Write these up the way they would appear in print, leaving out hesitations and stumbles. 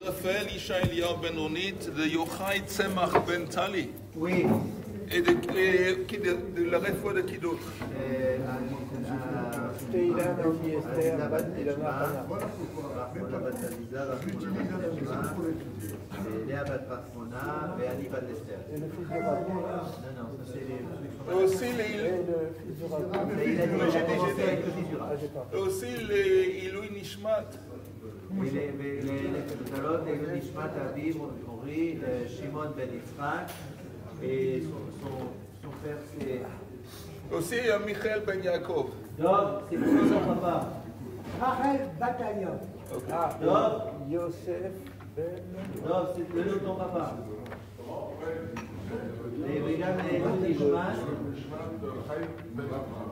Raphaël Isha Eliyahu ben Onit de Yochai Tzemach ben Tali. Oui. Et de la réfoua de qui d'autre? Aussi les Ilui Nishmat. ולנקודות היו נשמת אביו אורי, שמעון בן יצחק, et son frère c'est... Aussi Michael ben Yaakov. Donc, c'est pour son papa. Rachel Batalia. Donc, Yosef ben... donc c'est le nom de ton papa. Et regarde les nishmat. Chaim ben Abraham.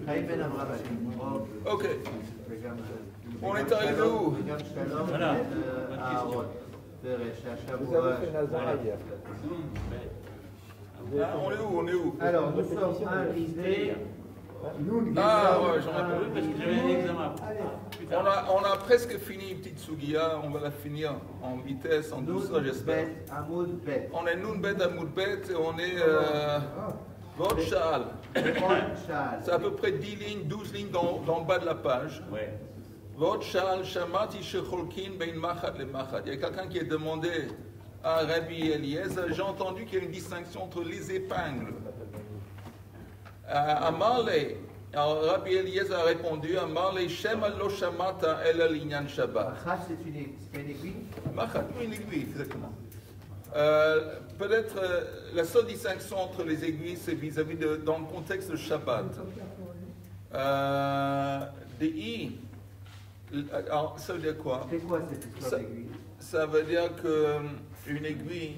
Chaim ben Abraham. Ok. On est arrivé où? Voilà. Vous avez fait Nazar hier. On est où? Alors, nous sommes arrivés. Ah ouais, j'en ai parlé parce que j'avais un examen. On a presque fini une petite Sugiya, on va la finir en vitesse, en douceur, j'espère. On est Nun Bet Amoud Bet et on est Vod Sha'al. C'est à peu près 10 lignes, 12 lignes dans le bas de la page. Vod Sha'al Shamati Shecholkin Ben Machat le Machat. Il y a quelqu'un qui a demandé à Rabbi Eliezer, j'ai entendu qu'il y a une distinction entre les épingles. Amarle, Rabbi Eliezer a répondu, Amarle Shema lo shamata el alinyan Shabbat. C'est une aiguille. Machat, une aiguille, exactement. Peut-être la seule distinction entre les aiguilles, c'est vis-à-vis dans le contexte de Shabbat. Des i. Alors, ça veut dire quoi? C'est quoi cette histoire d'aiguille? Ça veut dire qu'une aiguille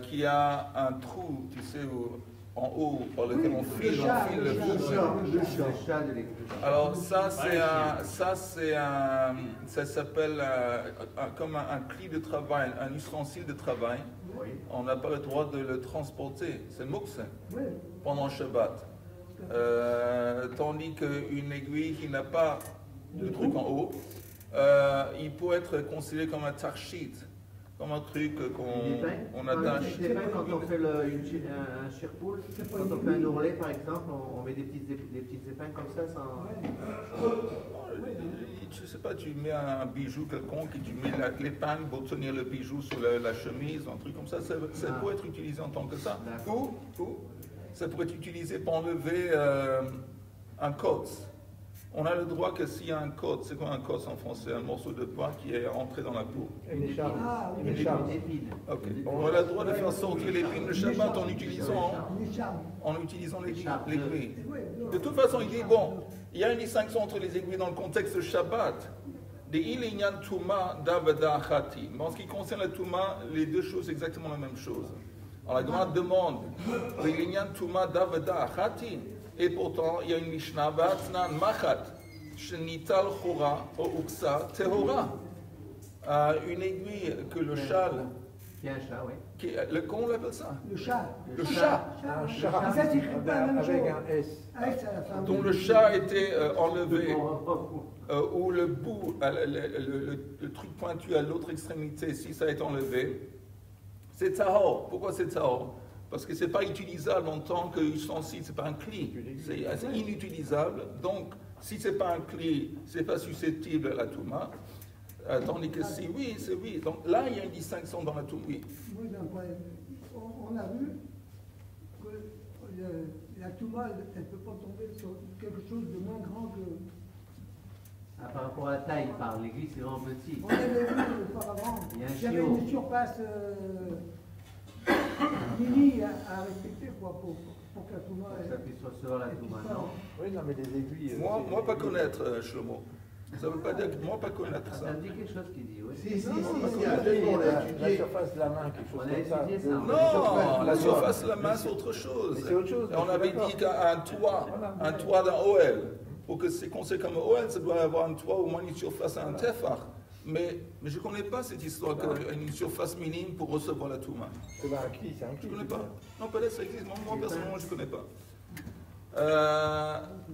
qui a un trou, tu sais, en haut, par lequel on file le fil. Alors ça s'appelle comme un clé de travail, un ustensile de travail. On n'a pas le droit de le transporter, c'est mukse pendant Shabbat. Tandis qu'une aiguille qui n'a pas de truc en haut, il peut être considéré comme un tarshit. Comme un truc qu'on attache. Quand on fait un shirpoul, quand on fait un ourlet par exemple, on met des petites épingles comme ça sans... Je sais pas, tu mets un bijou quelconque et tu mets l'épingle pour tenir le bijou sur la chemise, un truc comme ça, ça peut être utilisé en tant que ça. Ou ça pourrait être utilisé pour enlever un kotz. On a le droit que s'il y a un kotz, c'est quoi un kotz en français? Un morceau de bois qui est rentré dans la peau. Une épine. Ok. On a le droit de faire sortir l'épine de Shabbat en utilisant l'aiguille. De toute façon, il dit, bon, il y a une distinction entre les aiguilles dans le contexte de Shabbat. Des ilinyan tuma davada achati. Mais en ce qui concerne la tuma, les deux choses, c'est exactement la même chose. Alors la Gemara demande, des ilinyan tuma davada achati. Et pourtant, il y a une Mishnah, V'atznan machat, shenital chora, o uksa tehora. Une aiguille que le châle. Qui est un chat, oui. Comment on l'appelle ça? Le chat. Le chat. Un chat En fait, il écrit pas la même chose. avec un S. Dont le chat était enlevé, ou le bout, le truc pointu à l'autre extrémité, si ça est enlevé, c'est tahor. Pourquoi c'est tahor? Parce que ce n'est pas utilisable en tant qu'ustensile, ce n'est pas un cli. C'est assez inutilisable. Donc, si ce n'est pas un cli, ce n'est pas susceptible à la touma. Tandis que si oui, c'est oui. Donc là, il y a une distinction dans la touma. Oui. Oui, on a vu que la touma, elle ne peut pas tomber sur quelque chose de moins grand que... Par rapport à la taille, par l'aiguille, c'est vraiment petit. On avait vu auparavant, il y avait une surface... mini à respecter quoi, pour que la touma... Pour que ça puisse recevoir la touma, non? Oui, non, mais des aiguilles... Moi pas connaître, Shlomo. Ça ne veut pas dire que moi pas connaître ça. Ça me dit quelque chose qui dit, oui. Si, la surface de la main, quelque chose comme ça. Non, la surface de la main, c'est autre chose. C'est autre chose. On avait dit qu'un toit d'un OL, pour que c'est considéré comme un OL, ça doit avoir un toit au moins une surface à un tefar. Mais je ne connais pas cette histoire d'une surface minime pour recevoir la touma. C'est un cli, c'est un cli. Je ne connais pas. Non, peut-être ça existe. Moi personnellement, je ne connais pas.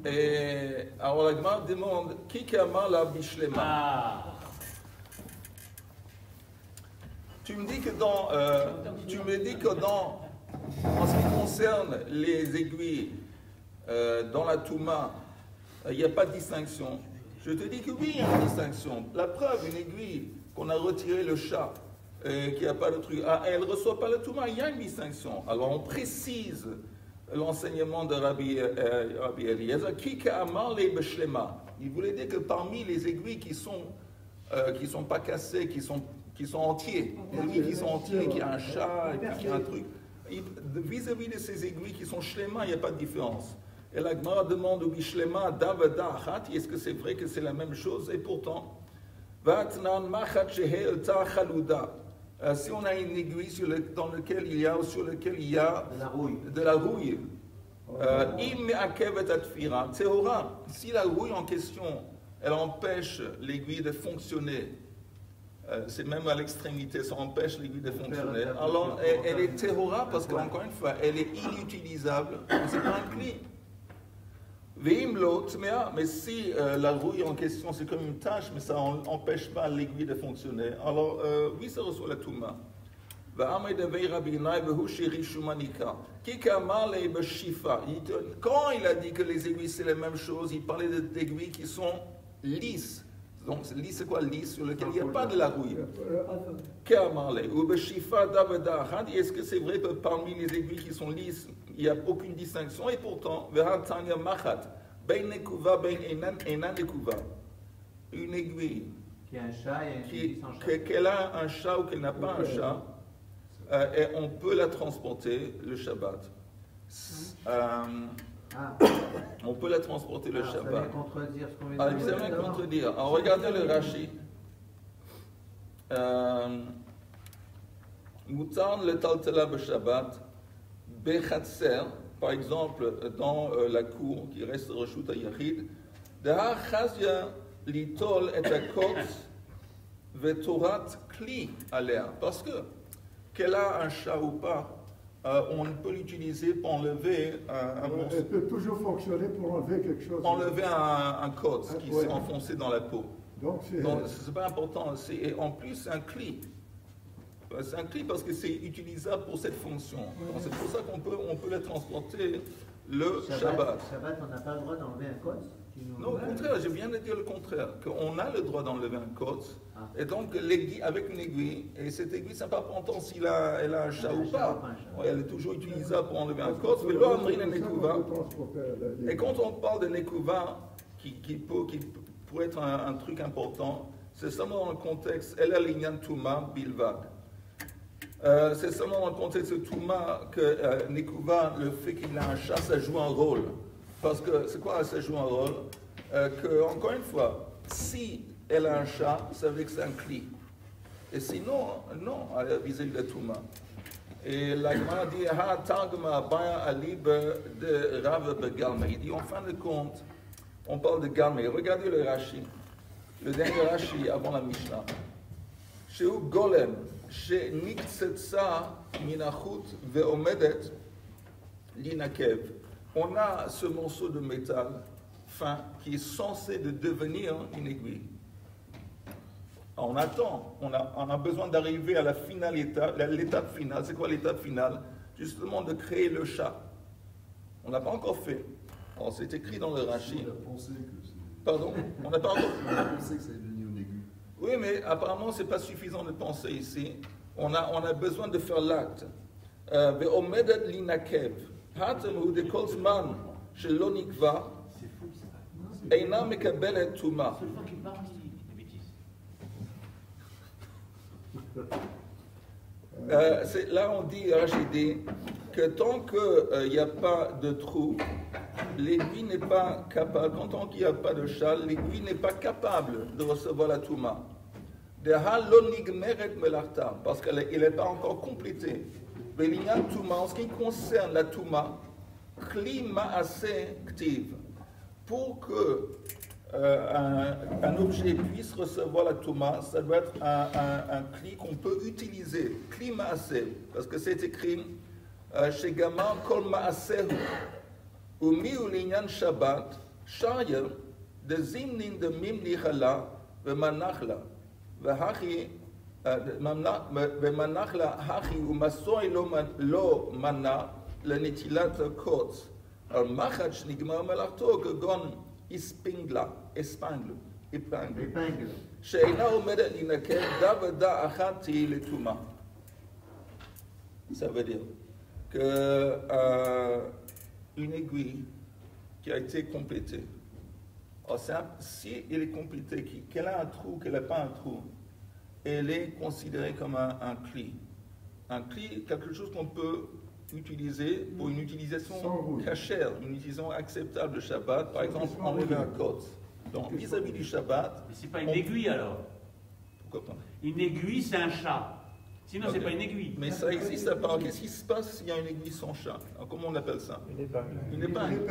Et alors la Gemara demande qui amar la bishlema. tu me dis que en ce qui concerne les aiguilles dans la Touma, il n'y a pas de distinction. Je te dis que oui, il y a une distinction. La preuve, une aiguille qu'on a retiré le chat, qui n'a pas de truc, elle ne reçoit pas le Touma, il y a une distinction. Alors on précise l'enseignement de Rabbi Eliezer, Kika Amar le Beshlema. Il voulait dire que parmi les aiguilles qui sont pas cassées, qui sont entiers, les aiguilles qui sont entiers, qui a un chat, et puis qui a un truc, vis-à-vis de ces aiguilles qui sont shlema, il n'y a pas de différence. Et la Gemara demande au Bishlema, Davada Achati, est-ce que c'est vrai que c'est la même chose? Et pourtant, Vatnan Machat Shehel Ta Chaluda. Si on a une aiguille sur laquelle il y a de la rouille, si la rouille en question, elle empêche l'aiguille de fonctionner, c'est même à l'extrémité, ça empêche l'aiguille de fonctionner, alors elle est tehora parce qu'encore une fois, elle est inutilisable, c'est pas un cli. Mais si la rouille en question c'est comme une tache, mais ça n'empêche pas l'aiguille de fonctionner, alors oui, ça reçoit la touma. Quand il a dit que les aiguilles c'est la même chose, il parlait d'aiguilles qui sont lisses. Donc lisse c'est quoi lisse? Sur lequel il n'y a pas de la rouille. Est-ce que c'est vrai que parmi les aiguilles qui sont lisses, il n'y a aucune distinction? Et pourtant, une aiguille qui a un chat et une aiguille sans chat. Qu'elle a un chat ou qu'elle n'a pas un chat, et on peut la transporter le Shabbat. On peut la transporter le Shabbat. Ça vient contredire ce qu'on vient de dire. Ça vient contredire. Alors regardez le Rashi. Moutan le taltela b'Shabbat, bechatser, par exemple, dans la cour qui reste Reshut HaYachid, Deha chazia litol et akotz vetorat kli alea. Parce que, qu'elle a un chat ou pas, on peut l'utiliser pour enlever un morceau. Elle peut toujours fonctionner pour enlever quelque chose. Enlever un côte qui s'est enfoncé dans la peau. Donc c'est pas important. Et en plus, c'est un cli. C'est un cli parce que c'est utilisable pour cette fonction. C'est pour ça qu'on peut le transporter le Shabbat. Shabbat, on n'a pas le droit d'enlever un côte? Non, au contraire, je viens de dire le contraire, qu'on a le droit d'enlever un côte, et donc avec une aiguille, et cette aiguille, c'est pas important si elle a un chat ou pas. Elle est toujours utilisable pour enlever un côte, mais là, on a une nekouva. Et quand on parle de nekouva, qui pourrait être un truc important, c'est seulement dans le contexte, elle a l'ignan touma bilvad. C'est seulement dans le contexte de touma que nekouva, le fait qu'il a un chat, ça joue un rôle. Parce que c'est quoi ça joue un rôle? Encore une fois, si elle a un chat, ça veut dire que c'est un cli. Et sinon, non, vis-à-vis de Touma. Et la Gemara dit, Ha tagma baya alib de Rav begalme. Il dit, en fin de compte, on parle de galme. Regardez le Rashi, le dernier Rashi avant la Mishnah. Sheu golem, she niktsetsa minachut veomedet linakev. On a ce morceau de métal fin qui est censé de devenir une aiguille. On attend, on a besoin d'arriver à la finale l'étape finale. C'est quoi l'étape finale? Justement de créer le chat. On n'a pas encore fait. Alors c'est écrit dans le Rashi. Pardon? On n'a pas encore fait. On a pensé que ça allait devenir une aiguille. Oui, mais apparemment c'est pas suffisant de penser ici. On a besoin de faire l'acte. Ve'omedet linakev. Hatem de Kolzman chez l'Onikva, Eina Mekabel Touma. Là on dit, Rachidi, que tant qu'il n'y a pas de trou, l'aiguille n'est pas capable, tant qu'il n'y a pas de châle, l'aiguille n'est pas capable de recevoir la Touma. Parce qu'elle n'est pas encore complétée. En ce qui concerne la Touma, pour que un objet puisse recevoir la Touma, ça doit être un cli qu'on peut utiliser, cli ma'aseh, parce que c'est écrit chez Gaman kol ma'aseh ou mi ou l'inyan Shabbat, shaya de zimnin de mim nichala ve manachla ve hachi ומנח לה הכי ומסוי לא מנע לנטילת הקוץ, על מחט שנגמר מלאכתו כגון אספנגל, שאינה עומדת להינקט דה ודה אחת תהי לטומאה. Ça veut dire qu'une aiguille qui a été complétée, si elle est complétée, qu'elle a un trou, qu'elle n'a pas un trou, elle est considérée comme un cli. Un cli, quelque chose qu'on peut utiliser pour une utilisation cachère, une utilisation acceptable de Shabbat, par exemple enlever un côte. Donc vis-à-vis du Shabbat... Mais c'est pas une aiguille alors. Pourquoi pas? Une aiguille c'est un chat. Sinon Okay. c'est pas une aiguille. Mais ça existe à part. Qu'est-ce qui se passe s'il y a une aiguille sans chat? Alors, comment on appelle ça? Une épingle. Une épingle.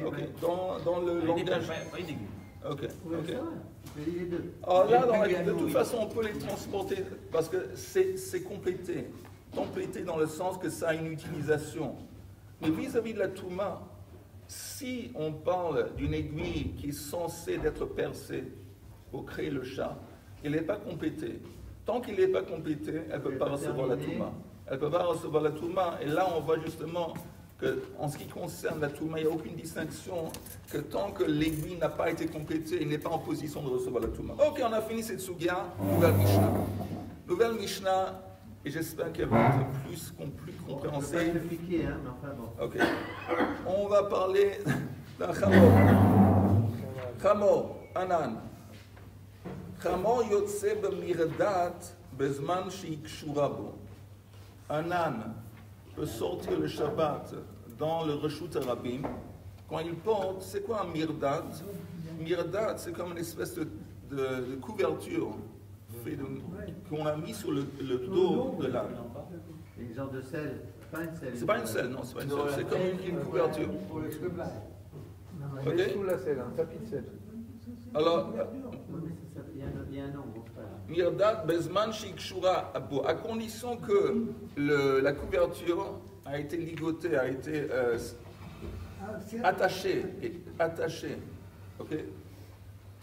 Ok. Dans le Une langage... épingle, pas une aiguille. Ok. Oui, Ok. ça va. Je dis les deux. Alors là, de toute façon, on peut les transporter parce que c'est complété. Complété dans le sens que ça a une utilisation. Mais vis-à-vis de la Touma, si on parle d'une aiguille qui est censée être percée pour créer le chat, elle n'est pas complétée. Tant qu'elle n'est pas complétée, elle ne peut pas recevoir la Touma. Elle ne peut pas recevoir la Touma. Et là, on voit justement qu'en ce qui concerne la Touma, il n'y a aucune distinction, que tant que l'aiguille n'a pas été complétée, il n'est pas en position de recevoir la Touma. Ok, on a fini cette Sugia, nouvelle Mishnah. Nouvelle Mishnah, et j'espère qu'elle va être plus compréhensible. Je ne peux pas te piquer, hein, mais enfin bon. Ok. On va parler d'un Chamor. Chamor, Anan. Chamor yotse b'mirdat bezman sheikshura bo. Un âne peut sortir le Shabbat dans le Reshut Arabim. Quand il porte, c'est quoi un mirdat? Mirdat, c'est comme une espèce de couverture qu'on a mis sur le dos de l'âne. Une genre de sel. Pas une selle. C'est pas une selle, non, c'est pas une selle. C'est comme une couverture. Ok? Sous la selle, un tapis de selle. Alors, Il y a un nom, bon, frère. Mirdat bezman sheikshura abo, à condition que la couverture a été ligotée, a été attachée. Ok?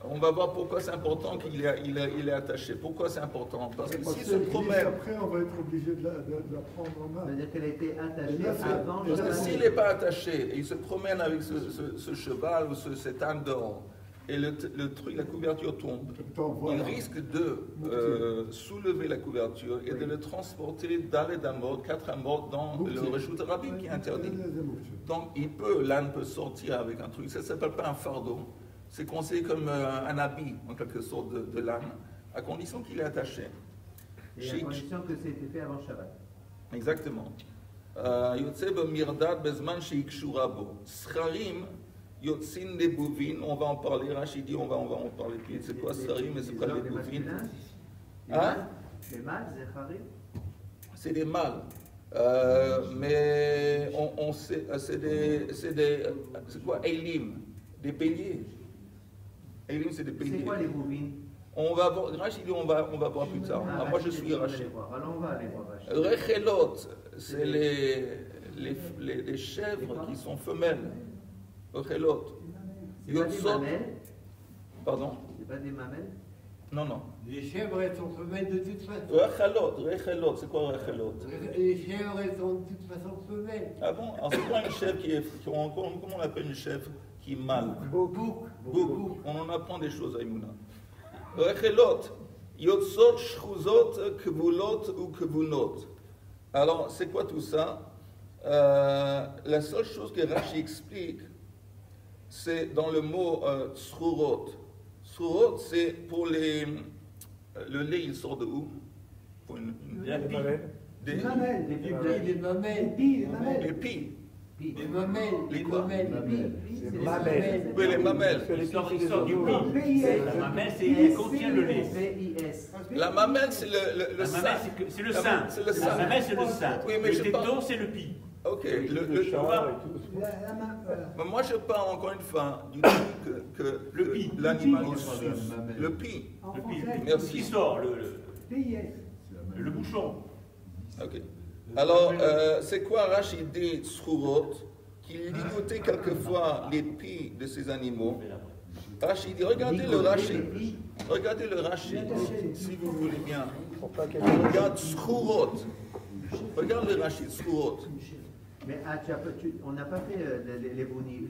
On va voir pourquoi c'est important qu'il est attaché. Pourquoi c'est important? Parce que s'il se promène... Après, on va être obligé de la prendre en main. C'est-à-dire qu'elle a été attachée Et là, c'est- avant Parce que le s'il n'est pas attaché et il se promène avec ce cheval ou cet âne d'or et le truc, la couverture tombe, il risque de soulever la couverture et de le transporter d'Aled Amod, 4 Amod, dans le Reshut Arabim qui est interdit. Donc l'âne peut sortir avec un truc, ça ne s'appelle pas un fardeau, c'est conseillé comme un habit en quelque sorte de l'âne, à condition qu'il est attaché. Et à condition que c'était fait avant Shabbat. Exactement. Yotse b'mirdat bezman sheikshura bo. Scharim yotzin les bouvines. On va en parler. Rachid dit on va en parler. Puis c'est quoi scharim et c'est quoi les bouvines? Hein? Les mâles, Zecharim. C'est des mâles. Mais on sait, c'est quoi? Eilim, des béliers. Eilim, c'est des béliers. C'est quoi les bovines? On va voir. Rachid dit on va voir plus tard. Ah, Moi je suis Rachid. Alors on va aller voir Rachid. Rechelot, c'est les chèvres qui sont femelles. Rechelot. C'est pas des Yotsot. mamelles? Pardon? C'est pas des mamelles? Non, non. Les chèvres, elles sont femelles de toute façon. Rechelot, c'est quoi rechelot? Les chèvres, elles sont de toute façon femelles. Ah bon? Alors c'est quoi une chèvre comment on appelle une chèvre qui est mâle? Bouc. On en apprend des choses à Imouna. Rechelot. Yotsot, shchuzot, kvulot ou kvunot. Alors, c'est quoi tout ça? La seule chose que Rashi explique, c'est dans le mot tsrurot. Tsrurot, c'est pour le lait, il sort de où? Pour La Les pile. mamelles. des mamelles. Les mamelles. Les mamelles. les pies. Les mamelles. Les quoi? mamelles. Les mamelles. Oui, les mamelles. C'est les Il sort pieds des du oiseaux. pis. La mamelle, c'est elle contient le lait. PIS. La mamelle, c'est le La sein. mamelle, c'est le sein. C'est le La sein. mamelle, c'est le sein. Oui, mais Le je parle- téton, c'est le pis. Ok. Le chat et tout. La main, voilà. Mais moi, je parle encore une fois du truc que pis. l'animal Le il pis. suce. Le pis. En Le pis. français, Merci. Ce qui sort, PIS. le bouchon. Ok. Alors, c'est quoi Rachid dit Srourot, qui ligotait quelquefois les pieds de ces animaux Rashi dit, regardez le Rashi. Regardez le Rashi, si vous voulez bien. Regarde Schurot. Regarde le Rashi, Schurot. Mais on n'a pas fait les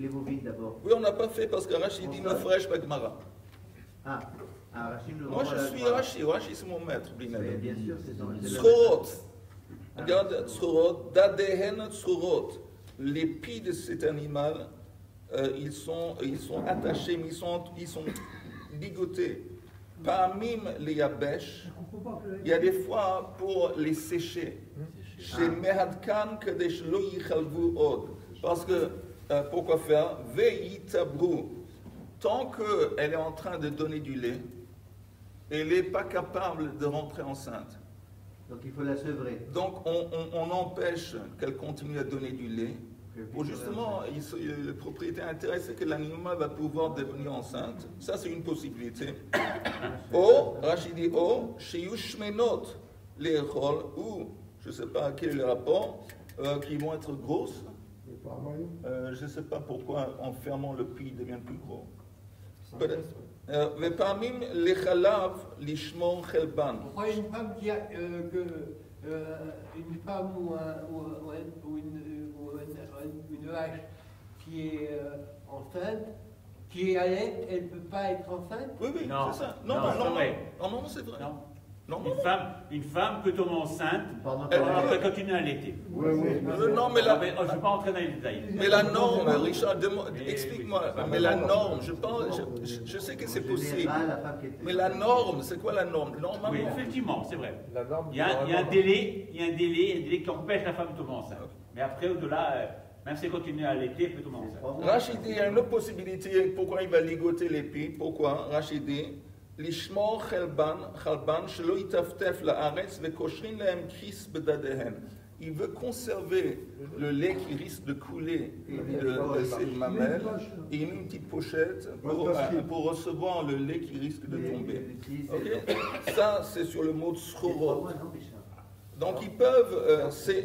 bovines d'abord. Oui, on n'a pas fait parce que Rashi dit Mefresh Bagmara. Rachid nous Moi, je suis Rashi. Rashi, c'est mon maître. Bien sûr, c'est dans le. Schurot. Regarde Schurot. Dadehen Schurot. Les pieds de cet animal, ils sont attachés, mais ils sont ligotés. Parmi les yabesh, il y a des fois pour les sécher. Chez Mehadkan Kadesh Lo Yichalvu Od. Parce que, pourquoi faire? Veyitabru. Tant qu'elle est en train de donner du lait, elle n'est pas capable de rentrer enceinte. Donc il faut la sevrer. Donc on empêche qu'elle continue à donner du lait. Pour justement, le propriétaire intéressé que l'animal va pouvoir devenir enceinte. Ça, c'est une possibilité. Ou, Rachid dit, chez Yushmenot, les rôles, ou, je ne sais pas quel est le rapport, qui vont être grosses. Je ne sais pas pourquoi, en fermant le puits, il devient plus gros. Vepamim lechalav lishmor chelban. Pourquoi une femme qui a une femme ou une vache qui est enceinte, qui est à l'aide, elle ne peut pas être enceinte? Oui, Non, c'est ça. non, c'est vrai. Non, c'est vrai. Non. Non, Une femme peut tomber enceinte, Elle après continuer à allaiter. non, mais Je ne vais pas entrer dans les détails. Mais la norme, Richard, explique-moi. Mais la norme, je sais que c'est possible. Mais la norme, c'est quoi la norme? Oui, Normalement, effectivement, c'est vrai. La norme, Il y a un délai qui empêche la femme de tomber enceinte. Mais après, au-delà, même si elle continue à allaiter, elle peut tomber enceinte. Rachid dit, il y a une autre possibilité. Pourquoi il va ligoter les pieds? Pourquoi? Rachid dit, Lishmor chalban shelo itaftef laaretz vekoshrin lahem kris bedadehen. Il veut conserver le lait qui risque de couler de ses mamelles et une petite pochette pour recevoir le lait qui risque de tomber. Okay? Ça, c'est sur le mot schorot. Donc, ils peuvent, ces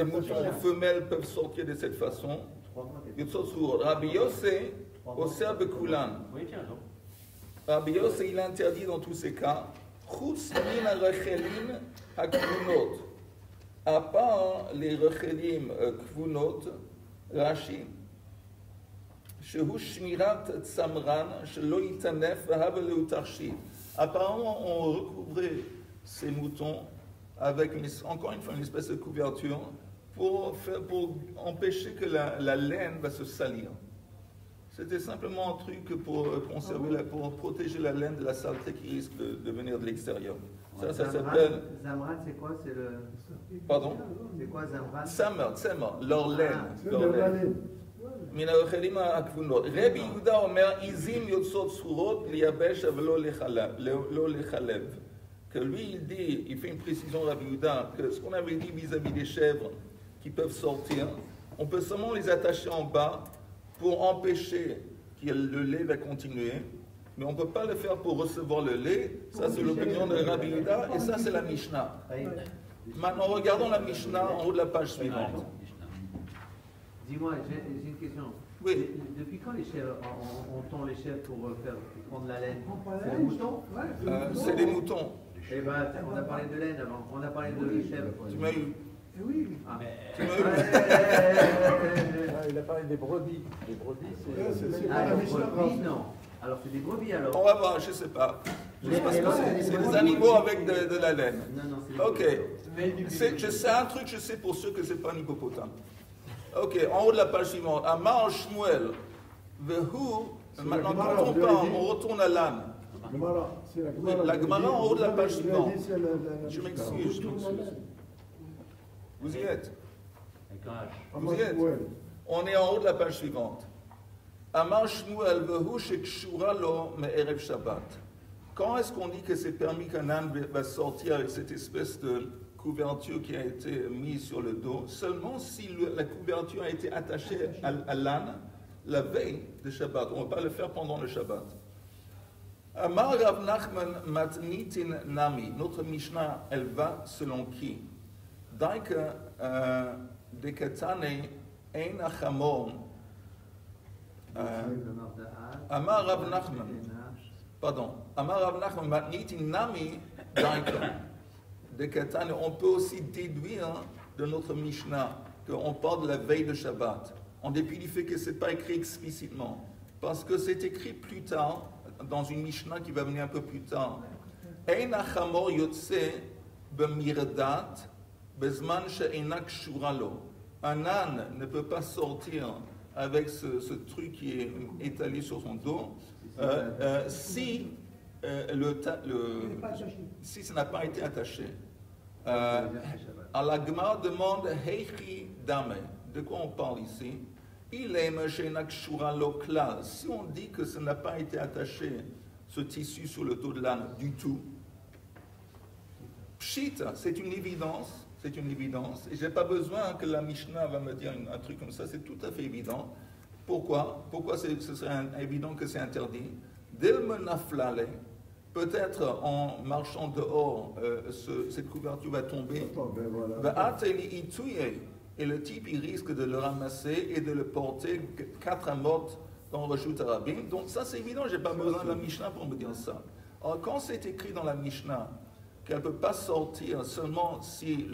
moutons femelles peuvent sortir de cette façon. Rabbi Yossé, Oser Bekulan. Oui, tiens, donc. Rabbi Yossé, il interdit dans tous ces cas. Chutz min ha-rechelim ha-kvunot. À part les rechelim kvunot, Rashi, shehu shmirat tzamran, shelo yitanef v'have leutarshi. Apparemment, on recouvrait ces moutons avec encore une fois une espèce de couverture pour empêcher que la laine va se salir. C'était simplement un truc pour conserver, pour protéger la laine de la saleté qui risque de venir de l'extérieur. Ça s'appelle. Zamran, c'est quoi? C'est le. Pardon? C'est quoi Zamran? Tsemer, leur laine. Mina rechelima akvunot. Rabbi Yehuda omer izim yotzot surot liyabesh avlo lechalev. Que lui, il fait une précision Rabbi Yehuda, que ce qu'on avait dit vis-à-vis des chèvres qui peuvent sortir, on peut seulement les attacher en bas pour empêcher que le lait va continuer, mais on ne peut pas le faire pour recevoir le lait. Ça, c'est l'opinion de Rabbi Yehuda, et ça, c'est la Mishnah. Maintenant, regardons la Mishnah en haut de la page suivante. Dis-moi, j'ai une question. Oui. Depuis quand les chèvres, on tond les chèvres pour prendre la laine? C'est des moutons? C'est des moutons. Eh ben, on a parlé de laine avant, on a parlé de chèvres. Tu m'as eu. Oui. Tu m'as eu. Il a parlé des brebis. Les brebis, c'est Ah, les brebis, non. Alors, c'est des brebis alors? On va voir, je ne sais pas. Je sais pas ce que c'est des animaux avec de la laine. Non, c'est des Ok. Je sais un truc, je sais pour ceux que ce n'est pas un hippopotame. Ok, en haut de la page suivante. Amar Shmuel. Maintenant, quand on parle, on retourne à l'âne. La Gemara en haut de la page suivante. Je m'excuse. Vous y êtes? Vous y êtes? On est en haut de la page suivante. Amar Shmuel vehu shekshura lo me'erev Shabbat. Quand est-ce qu'on dit que c'est permis qu'un âne va sortir avec cette espèce de couverture qui a été mise sur le dos? Seulement si la couverture a été attachée à l'âne la veille de Shabbat. On ne va pas le faire pendant le Shabbat. Amar Rav Nachman matnitin nami. Notre Mishnah, elle va selon qui? Daika dekatane ein achamor Amar Rav Nachman. Pardon. Amar Rav Nachman matniti nami daika. De Katan, on peut aussi déduire de notre Mishnah qu'on parle de la veille de Shabbat, en dépit du fait que ce n'est pas écrit explicitement, parce que c'est écrit plus tard, dans une Mishnah qui va venir un peu plus tard. Ein achamor yotse b'mirdat bezman she'ena kshura lo. Un âne ne peut pas sortir avec ce truc qui est étalé sur son dos si si ça n'a pas été attaché. La Gemara demande Heichi Dame. De quoi on parle ici? Il aime si on dit que ça n'a pas été attaché, ce tissu sur le dos de l'âne du tout, Pshita, c'est une évidence, et je n'ai pas besoin que la Mishnah va me dire un truc comme ça, c'est tout à fait évident. Pourquoi ce serait évident que c'est interdit? Delmenaflale, peut-être en marchant dehors, cette couverture va tomber. Et le type, il risque de le ramasser et de le porter 4 amot dans le Reshut Harabim. Donc ça, c'est évident, je n'ai pas besoin de la Mishnah pour me dire ça. Alors quand c'est écrit dans la Mishnah qu'elle ne peut pas sortir seulement si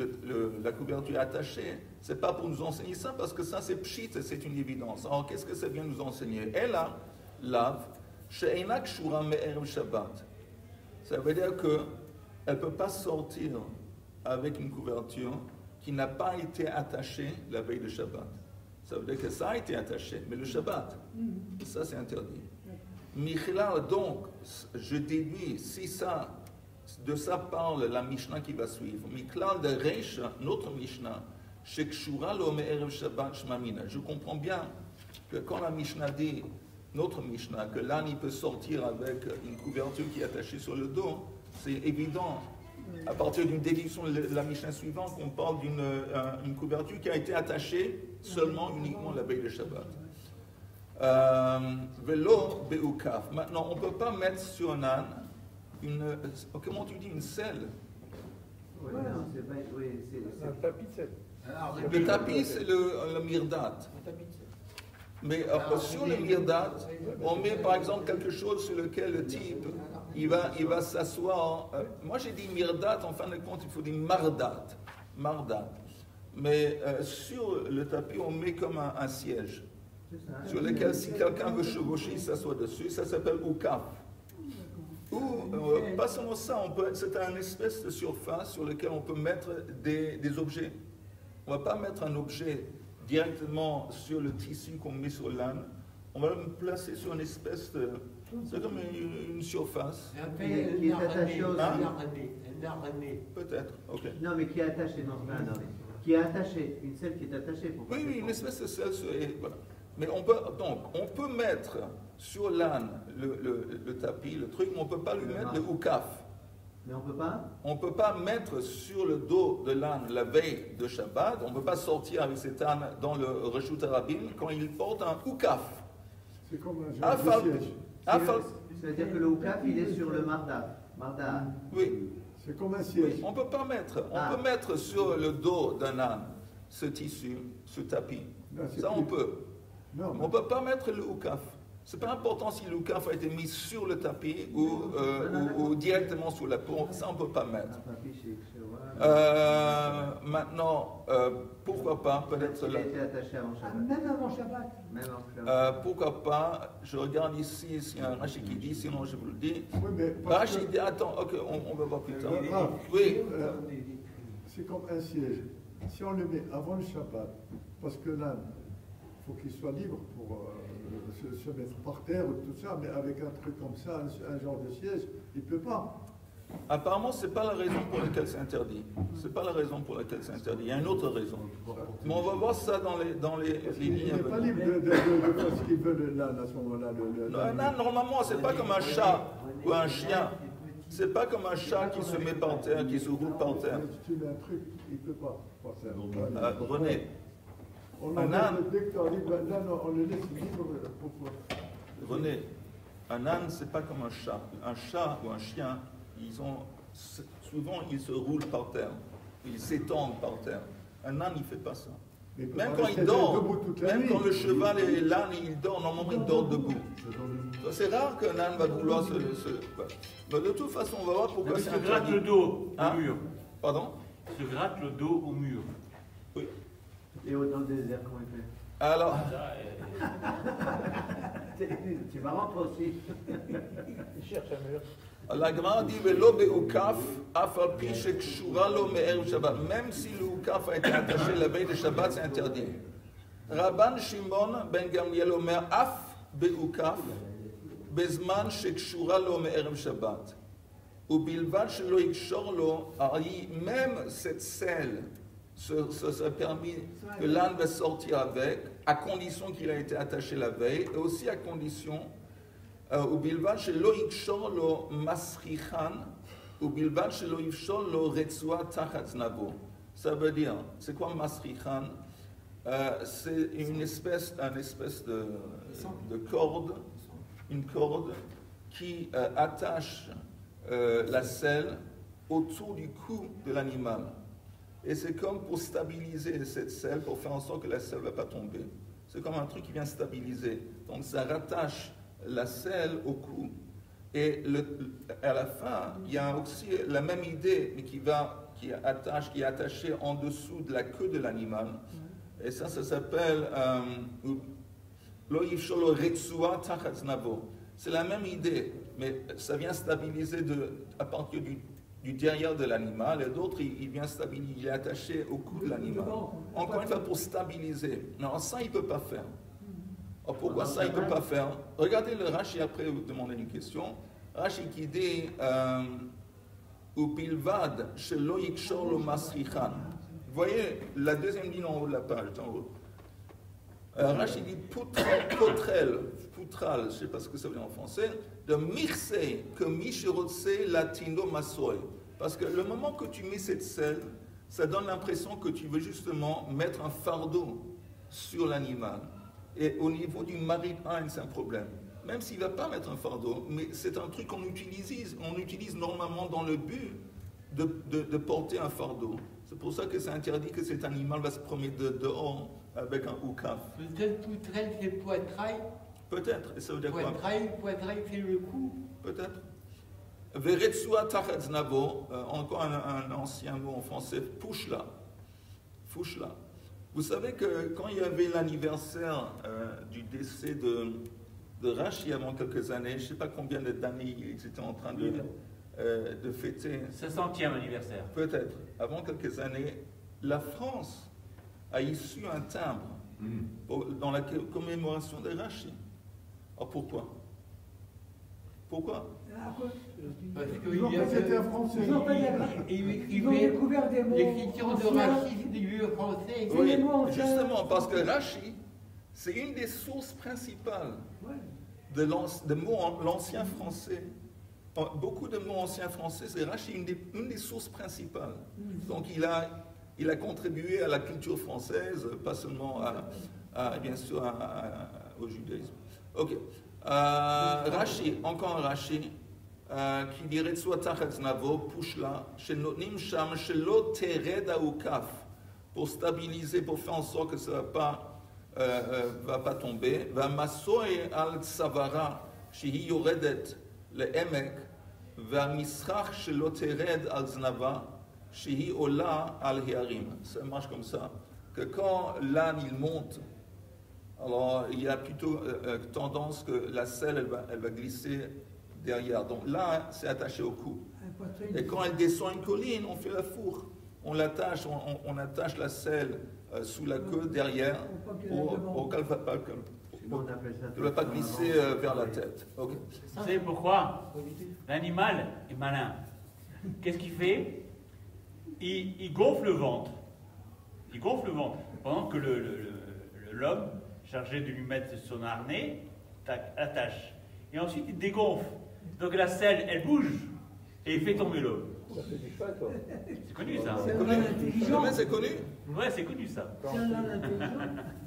la couverture est attachée, ce n'est pas pour nous enseigner ça, parce que ça, c'est pshit, c'est une évidence. Alors qu'est-ce que ça vient nous enseigner? Elle a lave. She'ena kshura me'erev Shabbat. Ça veut dire qu'elle ne peut pas sortir avec une couverture qui n'a pas été attachée la veille de Shabbat. Ça veut dire que ça a été attaché, mais le Shabbat, ça c'est interdit. Michlal, donc, je déduis, si ça, de ça parle la Mishnah qui va suivre. Michlal de Reish, notre Mishnah, Shekshura lo me'erev Shabbat shmamina. Je comprends bien que quand la Mishnah dit, notre Mishnah, que l'âne il peut sortir avec une couverture qui est attachée sur le dos, c'est évident. À partir d'une déduction de la Mishnah suivante, on parle d'une couverture qui a été attachée uniquement la veille de Shabbat. Velo beukaf. Maintenant, on ne peut pas mettre sur un âne comment tu dis, une selle? Oui, non, c'est pas. Oui, c'est un tapis de selle. Le tapis, c'est le mirdat. Mais sur le mirdat, on met par exemple quelque chose sur lequel le type il va s'asseoir. Moi j'ai dit mirdat, en fin de compte il faut dire mardat. Mais sur le tapis on met comme un siège sur lequel si quelqu'un veut chevaucher il s'assoit dessus. Ça s'appelle ukaf. Ou pas seulement ça, c'est une espèce de surface sur laquelle on peut mettre des objets. On ne va pas mettre un objet directement sur le tissu qu'on met sur l'âne, on va le placer sur une espèce de... C'est comme une surface. qui est attaché au Peut-être, ok. Non, mais qui est attaché, non, qui est attaché, une selle qui est attachée. Pour oui, une espèce de selle, voilà. Mais on peut mettre sur l'âne le tapis, le truc, mais on ne peut pas lui mettre le oukaf. Mais on peut pas? On ne peut pas mettre sur le dos de l'âne la veille de Shabbat, on ne peut pas sortir avec cet âne dans le Reshut Harabim quand il porte un oukaf. C'est comme un genre de siège. C'est-à-dire que le oukaf, il est sur le marda. Oui. C'est comme un siège. Oui, on peut pas mettre. On peut mettre sur le dos d'un âne ce tissu, ce tapis. Non, ça, on peut. Non, mais... On ne peut pas mettre le oukaf. C'est pas important si le oukaf a été mis sur le tapis ou directement sur la peau. Ça, on ne peut pas mettre. Maintenant, pourquoi pas, peut-être là. Même avant Shabbat. Pourquoi pas, je regarde ici, s'il y a un Rashi qui dit, sinon je vous le dis. Oui, mais Rashi dit, attends, ok, on va voir plus tard. Oui. C'est comme un siège. Si on le met avant le Shabbat, parce que l'âne, il faut qu'il soit libre pour se mettre par terre ou tout ça, mais avec un truc comme ça, un genre de siège, il ne peut pas. Apparemment, ce n'est pas la raison pour laquelle c'est interdit. C'est pas la raison pour laquelle c'est interdit. Il y a une autre raison. Mais on va voir ça dans les lignes. Il n'est pas libre de faire ce qu'il veut l'âne à ce moment-là. Un âne, normalement, c'est pas comme un chat ou un chien. C'est pas comme un chat qui se met par terre, qui se roule par terre. Si tu mets un truc, il ne peut pas faire. René, un âne, dès que tu arrives à l'âne, on le laisse libre. René, un âne, c'est pas comme un chat. Un chat ou un chien, souvent ils se roulent par terre, ils s'étendent par terre. Un âne, il ne fait pas ça. Mais il peut Même pas quand rester il dort, debout toute la même nuit. quand le cheval et l'âne, il dort, normalement il dort debout. C'est rare qu'un âne va vouloir se... Mais de toute façon, on va voir pourquoi Il c'est se gratte interdit. le dos Hein? au mur. Pardon? Il se gratte le dos au mur. Oui. Et dans le désert, comment il fait? Alors, C'est marrant, toi aussi. Il cherche un mur. la Gemara dit Velo be'ukaf, afal pi shekshura lo me'erev Shabbat. Même si le ukaf a été attaché la veille de Shabbat, c'est interdit. Rabban Shimon ben Gamliel omer af be'ukaf, bezman shekshura lo me'erev Shabbat. Ou bilvad shelo ikshor lo, même cette selle, ce serait permis que l'âne va sortir avec, à condition qu'il a été attaché la veille, et aussi à condition ובלבד שלא יקשור לו מסריחן, ובלבד שלא יפשור לו רצועה תחת זנבו. Ça veut dire, c'est quoi masrihan? C'est une espèce de corde, une corde qui attache la selle autour du cou de l'animal. Et c'est comme pour stabiliser cette selle, pour faire en sorte que la selle ne va pas tomber. C'est comme un truc qui vient stabiliser. Donc ça rattache la selle au cou. Et à la fin, il y a aussi la même idée, mais qui est attachée en dessous de la queue de l'animal. Et ça s'appelle Lo yifsholo retsua tachat znavo. C'est la même idée, mais ça vient stabiliser à partir du derrière de l'animal, et d'autres, il vient stabiliser, il est attaché au cou de l'animal. Encore une fois, pour stabiliser. Non, ça, il ne peut pas faire. Alors, pourquoi ça, il ne peut pas faire? Regardez le Rashi, après, vous demandez une question. Rashi qui dit Upilvad shelo yikshor lo masrichan. Vous voyez la deuxième ligne en haut de la page, en haut. Rashi dit poutral, je ne sais pas ce que ça veut dire en français, de mirse que mishirotse latino masoy. Parce que le moment que tu mets cette selle, ça donne l'impression que tu veux justement mettre un fardeau sur l'animal. Et au niveau du maritime, c'est un problème. Même s'il ne va pas mettre un fardeau, mais c'est un truc qu'on utilise normalement dans le but de porter un fardeau. C'est pour ça que c'est interdit que cet animal va se promener dehors avec un oukaf. Peut-être poutrelle, c'est poitrail. Peut-être. Et ça veut dire quoi? Poitrail, c'est le cou. Peut-être. Veretsua tachat znavo, encore un ancien mot en français, fouchla. Fouchla. Vous savez que quand il y avait l'anniversaire du décès de Rashi avant quelques années, je ne sais pas combien d'années ils étaient en train de fêter. 500e anniversaire. Peut-être. Avant quelques années, la France a issu un timbre dans la commémoration de Rashi. Alors pourquoi? Pourquoi? Parce Ils ont fait c'était un français. Ils ont découvert des mots l'écriture de anciens. Rashi, c'est du vieux français. C'est Oui, les mots anciens. justement, parce que Rashi, c'est une des sources principales de l'ancien français. Beaucoup de mots anciens français, c'est Rashi, une des sources principales. Donc il a contribué à la culture française, pas seulement bien sûr au judaïsme. Ok. Rashi, encore un Rashi, qui dirait soit tachat znavo, pushla, shenotnim sham shelo tered aukaf, pour stabiliser, pour faire en sorte que ça va pas tomber. Va masoe al tsavara, shehi yoredet le emek, va misrach shelo tered al znava, shehi ola al hiarim. Ça marche comme ça, que quand l'âne il monte, alors il y a plutôt tendance que la selle elle va glisser derrière. Donc là, c'est attaché au cou. Et quand elle descend une colline, on fait la fourre. On l'attache, on attache la selle sous la queue derrière pour qu'elle ne va pas glisser vers la tête. Okay. Vous savez pourquoi? L'animal est malin. Qu'est-ce qu'il fait? Il gonfle le ventre. Il gonfle le ventre. Pendant que l'homme, chargé de lui mettre son harnais, attache. Et ensuite, il dégonfle. Donc la selle, elle bouge et il fait tomber l'homme. Ça fait du cheval, toi. C'est connu ça. C'est un âne intelligent. C'est connu? Ouais, c'est connu ça. C'est un âne intelligent.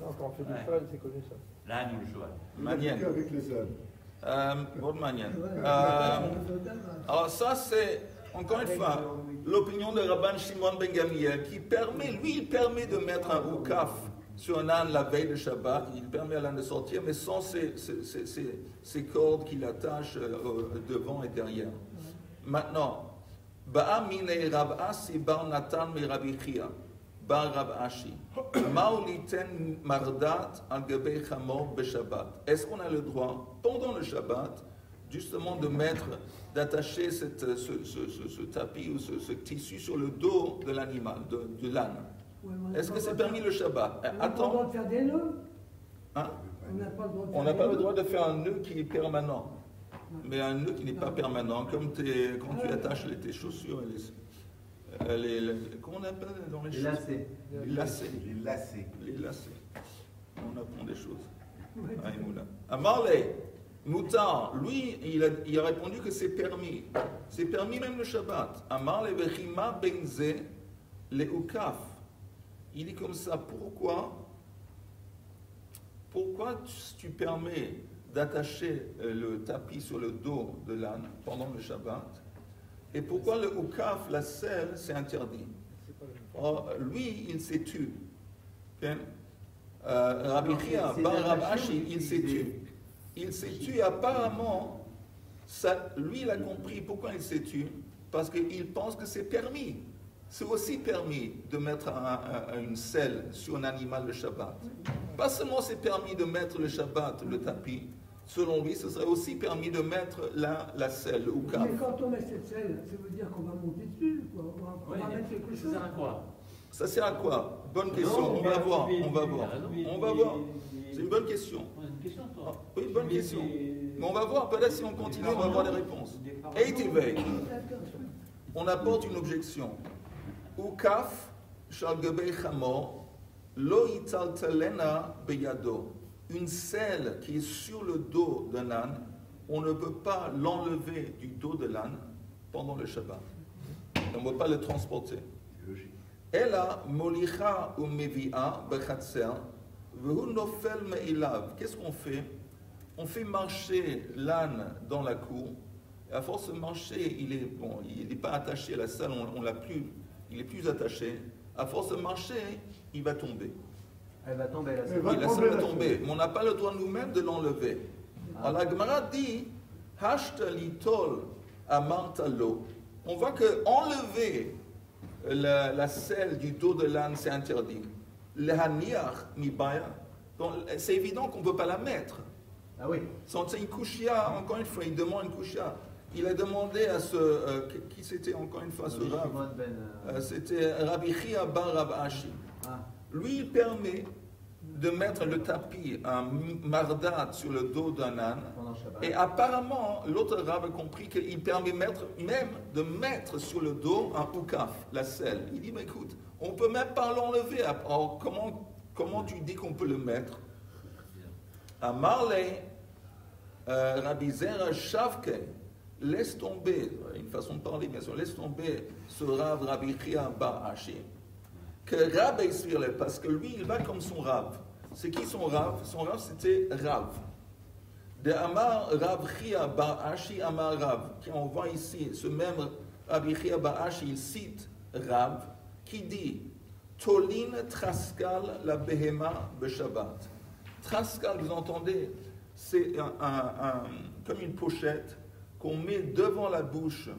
Non, quand on fait du cheval, c'est connu ça. L'âne ou le cheval. Manienne. Avec les ânes. Bonne manière. Alors ça c'est, encore une fois, l'opinion de Rabban Shimon ben Gamliel qui permet, lui il permet de mettre un oukaf sur un âne la veille de Shabbat, il permet à l'âne de sortir, mais sans ces cordes qu'il attache devant et derrière. Maintenant, Ba'a mine Rav Asi bar Natan me Rabbi Chia, bar Rav Ashi, Mauliten mardat al gabei chamor beShabbat. Est-ce qu'on a le droit, pendant le Shabbat, justement d'attacher ce tapis ou ce tissu sur le dos de l'animal, de l'âne? Est-ce que c'est permis le Shabbat? On n'a pas le droit de faire des nœuds. Hein? On n'a pas le droit de faire On n'a pas le droit de faire un nœud qui est permanent. Mais un nœud qui n'est pas permanent, comme quand tu attaches tes chaussures, comment on appelle dans les lacets. Les lacets. Les lacets. Les lacets. On apprend des choses. Amarle, Moutar, lui, il a répondu que c'est permis. C'est permis même le Shabbat. Amarle vechima benze le ukaf. Il dit comme ça, pourquoi tu permets d'attacher le tapis sur le dos de l'âne pendant le Shabbat, et pourquoi le ukaf, la selle, c'est interdit? Or, lui, il s'est tué. Okay? Rabbi Chia, bar Rav Ashi, il s'est tué. Il s'est tué apparemment, lui il a compris pourquoi il s'est tué, parce qu'il pense que c'est permis. C'est aussi permis de mettre une selle sur un animal le Shabbat. Pas seulement c'est permis de mettre le Shabbat, le tapis, selon lui, ce serait aussi permis de mettre la selle, le ukaf. Mais quand on met cette selle, ça veut dire qu'on va monter dessus, quoi. On va mettre quelque chose. Ça sert à quoi? Ça sert à quoi? Bonne question, on va voir. C'est une bonne question. Oui, une bonne question. Mais on va voir, peut-être si on continue, on va avoir des réponses. Eitivei, on apporte une objection. Ukaf shal gabei chamor lo italtalena beyado. Une selle qui est sur le dos d'un âne, on ne peut pas l'enlever du dos de l'âne pendant le Shabbat. On ne peut pas le transporter. Ela molicha ou mevi'a bechatser vehu nofel me'ilav. Qu'est-ce qu'on fait? On fait marcher l'âne dans la cour. Et à force de marcher, il n'est pas attaché à la selle, on l'a plus. Il est plus attaché. À force de marcher, il va tomber. Elle va tomber, la selle. Oui, la selle va tomber. Mais on n'a pas le droit nous-mêmes de l'enlever. Alors la Gemara dit, Hashta litol amartalo. On voit que enlever la selle du dos de l'âne, c'est interdit. Le haniach mibaya. Donc c'est évident qu'on ne peut pas la mettre. Ah oui. C'est une kushia, encore une fois, il demande une kushia. Il a demandé à qui c'était encore une fois ce Rav? C'était Rabbi Chia bar Rav Ashi. Lui, il permet de mettre le tapis, un mardat sur le dos d'un âne. Et apparemment, l'autre Rav a compris qu'il permet même de mettre sur le dos un ukaf, la selle. Il dit, mais écoute, on ne peut même pas l'enlever. Alors, comment tu dis qu'on peut le mettre? À Marley, Rabbi Zera Shavke, laisse tomber, une façon de parler bien sûr, laisse tomber ce Rav Rabbi Chia bar Ashi, que Rav explique, parce que lui il va comme son Rav. C'est qui son Rav? Son Rav c'était Rav. De Amar Rav Chia bar Ashi Amar Rav, qui on voit ici, ce même Rabbi Chia bar Ashi, il cite Rav, qui dit Tolin Traskal la Behema Beshabbat. Traskal, vous entendez, c'est comme une pochette qu'on met devant la bouche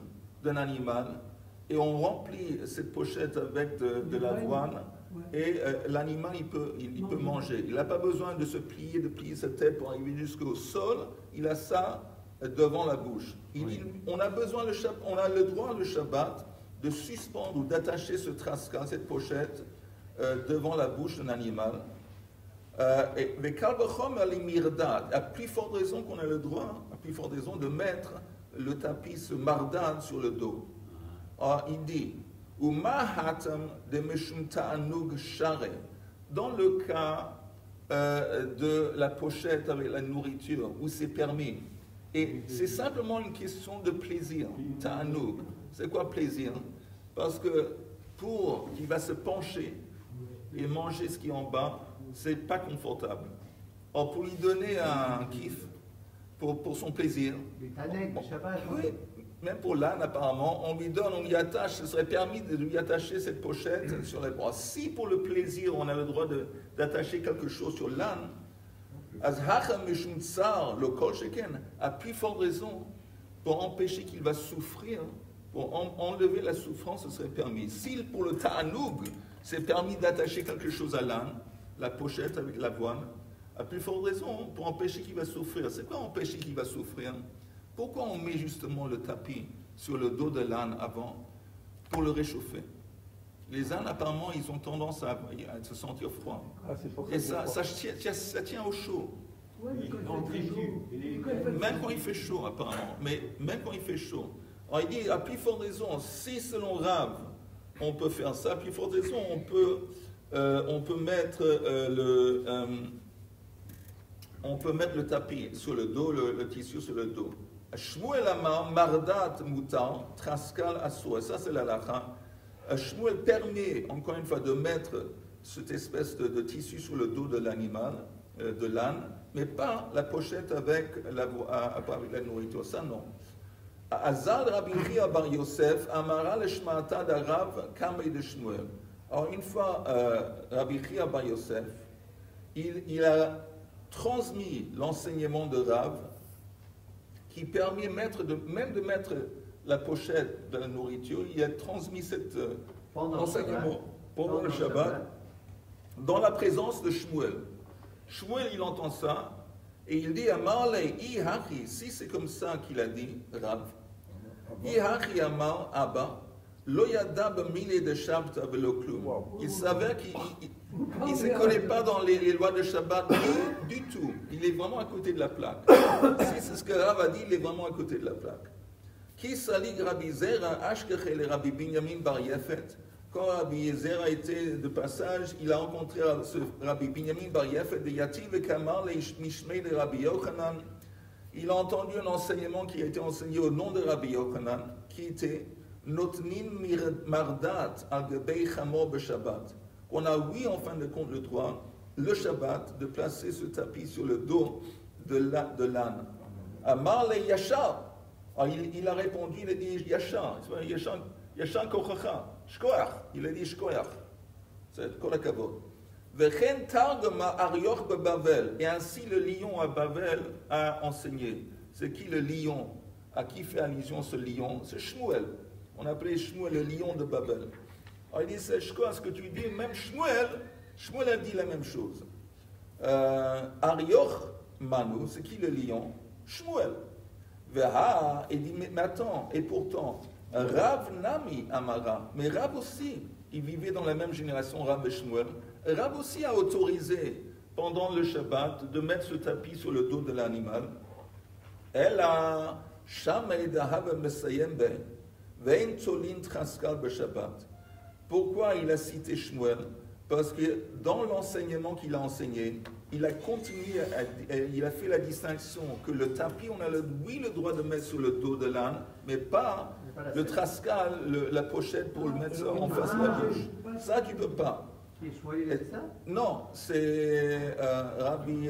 d'un animal et on remplit cette pochette avec de l'avoine et l'animal il peut manger. Il n'a pas besoin de plier sa tête pour arriver jusqu'au sol, il a ça devant la bouche. On a le droit le Shabbat de suspendre ou d'attacher ce traska, cette pochette devant la bouche d'un animal. Mais Kalbachom al-Mirdad, à plus forte raison qu'on a le droit, à plus forte raison de mettre le tapis, ce mardan sur le dos. Alors, il dit, dans le cas de la pochette avec la nourriture, où c'est permis, et c'est simplement une question de plaisir, ta'anoug. C'est quoi plaisir? Parce que pour qu'il va se pencher et manger ce qui est en bas, c'est pas confortable. Or, pour lui donner un kiff, pour son plaisir, Les Tanek, le Shabbat. oui, même pour l'âne apparemment, on lui attache, ce serait permis de lui attacher cette pochette sur les bras. Si pour le plaisir on a le droit d'attacher quelque chose sur l'âne, le kol sheken, à plus forte raison, pour empêcher qu'il va souffrir, pour enlever la souffrance, ce serait permis. Si pour le ta'anoug, c'est permis d'attacher quelque chose à l'âne, la pochette avec l'avoine, à plus forte raison, pour empêcher qu'il va souffrir. C'est quoi empêcher qu'il va souffrir? Pourquoi on met justement le tapis sur le dos de l'âne avant? Pour le réchauffer. Les ânes, apparemment, ils ont tendance à se sentir froid. Ah, c'est pour Et ça tient au chaud. Ouais, mais quand il fait chaud, Même quand il fait chaud, apparemment. Mais même quand il fait chaud. Alors, il dit, à plus forte raison, si selon Rav, on peut faire ça, à plus forte raison, on peut mettre le tapis sur le dos, le tissu sur le dos. Shmuel Amar, Mardat Moutar, Traskal Assoua. Ça, c'est la lacha. Shmuel permet, encore une fois, de mettre cette espèce de tissu sur le dos de l'animal, de l'âne, mais pas la pochette avec la nourriture. Ça, non. Azad Rabbi Chia Bar Yosef, Amara Leshmata d'Arav, Kamei de Shmuel. Alors, une fois, Rabbi Chia Bar Yosef, il a transmis l'enseignement de Rav qui permet même de mettre la pochette de la nourriture. Il a transmis cet enseignement pendant le Shabbat dans la présence de Shmuel. Shmuel, il entend ça et il dit à Marley, Ihachi, si c'est comme ça qu'il a dit, Rav, Ihachi Amar Abba, Loyadab Mile de Shabbat Veloklum. Il savait qu'il ne se connaît pas dans les lois de Shabbat du tout. Il est vraiment à côté de la plaque. Si c'est ce que Rav a dit, il est vraiment à côté de la plaque. Qui salig Rabbi Zera, Ashkechel Rabbi Binyamin Bar Yefet. Quand Rabbi Zera était de passage, il a rencontré ce Rabbi Binyamin Bar Yefet de Yativ et Kamar, les Mishmei de Rabbi Yochanan. Il a entendu un enseignement qui a été enseigné au nom de Rabbi Yochanan, qui était Notnin Mardat al Gebei Chamor B'Shabbat. On a, oui, en fin de compte, le droit, le Shabbat, de placer ce tapis sur le dos de l'âne. Amar le Yachar. Il a répondu, il a dit Yachar. Yachar Kochacha. Shkoach. Il a dit Shkoach. C'est Kol HaKavod. Vechen Targma Arioch Bavel. Et ainsi le lion à Bavel a enseigné. C'est qui le lion? À qui fait allusion ce lion? C'est Shmuel. On appelait Shmuel le lion de Babel. Alors il dit, c'est quoi ce que tu dis? Même Shmuel a dit la même chose. Arioch Manu, c'est qui le lion? Shmuel. Veha, il dit, mais attends, et pourtant, Rav Nami Amara, mais Rav aussi, il vivait dans la même génération, Rav et Shmuel. Rav aussi a autorisé, pendant le Shabbat, de mettre ce tapis sur le dos de l'animal. Elle a Shamei Dahab Mesayembe. Pourquoi il a cité Shmuel? Parce que dans l'enseignement qu'il a enseigné, il a continué, il a fait la distinction que le tapis, on a le droit de mettre sur le dos de l'âne, mais pas le trascal, la pochette pour le mettre en face de la bouche. Ça, tu ne peux pas. Shmuel, il a dit ça? Non, c'est Rabbi...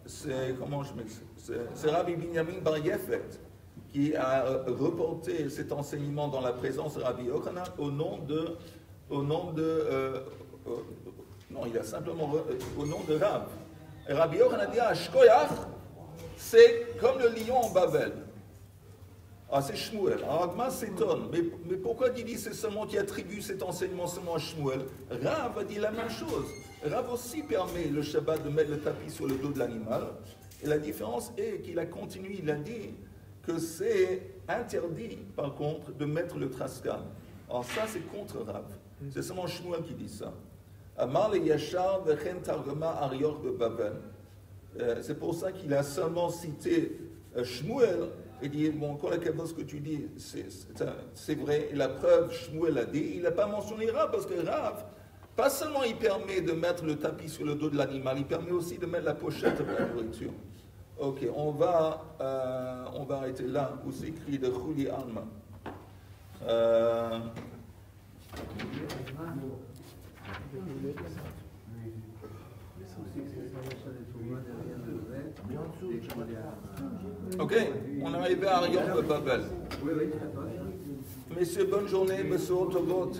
c'est, comment je m'explique? C'est Rabbi Binyamin Bar Yefet qui a reporté cet enseignement dans la présence de Rabbi Yochanan au nom de non, il a simplement au nom de Rav. Et Rabbi Yochanan a dit à Shkoyach, c'est comme le lion en Babel. Ah, c'est Shmuel. Alors Agma s'étonne, mais pourquoi il dit c'est seulement qui attribue cet enseignement seulement à Shmuel? Rav a dit la même chose. Rav aussi permet le Shabbat de mettre le tapis sur le dos de l'animal. Et la différence est qu'il a continué, il a dit que c'est interdit, par contre, de mettre le trascan. Alors ça, c'est contre Rav. C'est seulement Shmuel qui dit ça. Amar le Yachar vechen targama arior bebavel. C'est pour ça qu'il a seulement cité Shmuel et dit, bon, quand ce que tu dis, c'est vrai, et la preuve, Shmuel a dit, il n'a pas mentionné Rav, parce que Rav, pas seulement il permet de mettre le tapis sur le dos de l'animal, il permet aussi de mettre la pochette avec la nourriture. Ok, on va arrêter là où c'est écrit de Chouli Alma. C'est aussi que c'est ça, derrière le verre. Ok, on est arrivé à Arion de Babel. Messieurs, bonne journée, Bessour, Tovot.